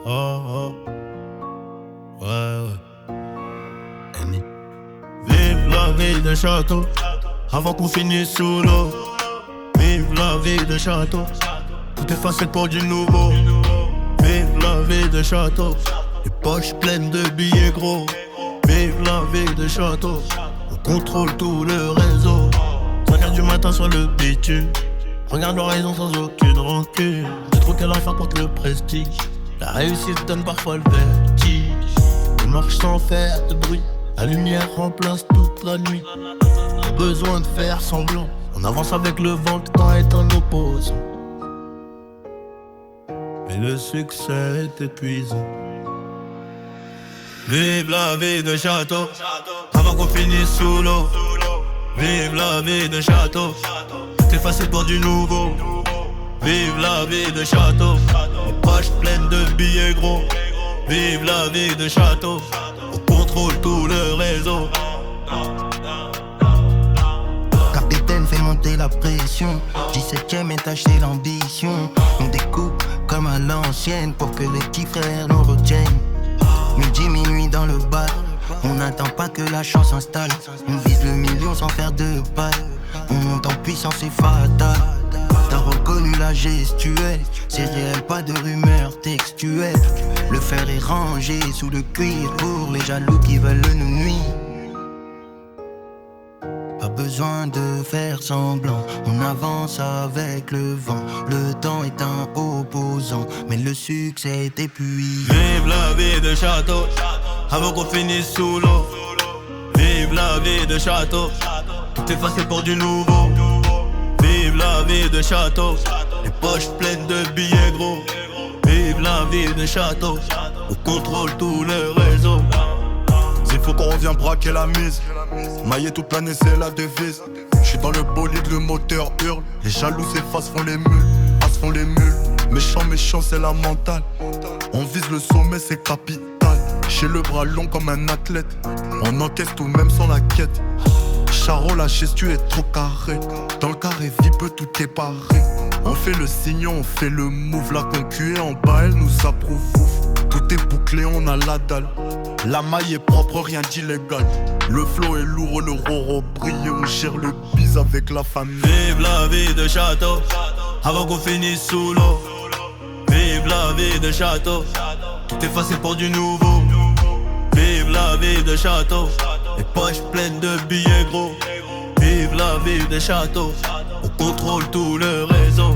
Oh, oh. Ouais, ouais. Annie. Vive la vie de château, avant qu'on finisse sous l'eau. Vive la vie de château, tout est facile pour du nouveau. Vive la vie de château, les poches pleines de billets gros. Vive la vie de château, on contrôle tout le réseau. 5h du matin sur le bitume, regarde l'horizon sans aucune rancune. J'ai trop qu'à la fin contre le prestige, la réussite donne parfois le vertige. On marche sans faire de bruit, la lumière remplace toute la nuit. Pas besoin de faire semblant, on avance avec le vent, le temps est un opposant. Mais le succès est épuisant. Vive la vie de château, avant qu'on finisse sous l'eau. Vive la vie de château, tout est facile pour du nouveau. Vive la vie de château, les poches pleines de billets gros. Vive la vie de château, on contrôle tout le réseau. Capitaine fait monter la pression, 17ème étage c'est l'ambition. On découpe comme à l'ancienne pour que les petits frères nous retiennent. Midi, minuit dans le bar, on n'attend pas que la chance s'installe. On vise le million sans faire de pas. On monte en puissance, c'est fatal. T'as reconnu la gestuelle, c'est réel, pas de rumeurs textuelles. Le fer est rangé sous le cuir pour les jaloux qui veulent nous nuire. Pas besoin de faire semblant, on avance avec le vent. Le temps est un opposant, mais le succès est épuisé. Vive la vie de château, avant qu'on finisse sous l'eau. Vive la vie de château, tout est facile pour du nouveau. Vive la vie de château, les poches pleines de billets gros. Vive la vie de château, on contrôle tout le réseau. S'il faut qu'on revienne braquer la mise, mailler toute l'année c'est la devise. J'suis dans le bolide, le moteur hurle. Les jaloux s'effacent, font les mules, as font les mules. Méchant, méchant c'est la mentale. On vise le sommet, c'est capital. J'ai le bras long comme un athlète. On encaisse tout même sans la quête. Charo, la gestu est trop carré. Dans le carré vibre, tout est paré. On fait le signe, on fait le move. La concu est en bas, elle nous approuve. Tout est bouclé, on a la dalle. La maille est propre, rien d'illégal. Le flow est lourd, le roro brille. On gère le bise avec la famille. Vive la vie de château, avant qu'on finisse sous l'eau. Vive la vie de château, tout est facile pour du nouveau. Vive la vie de château, les poches pleines de billets gros. Vive la vie de château, on contrôle tout le réseau.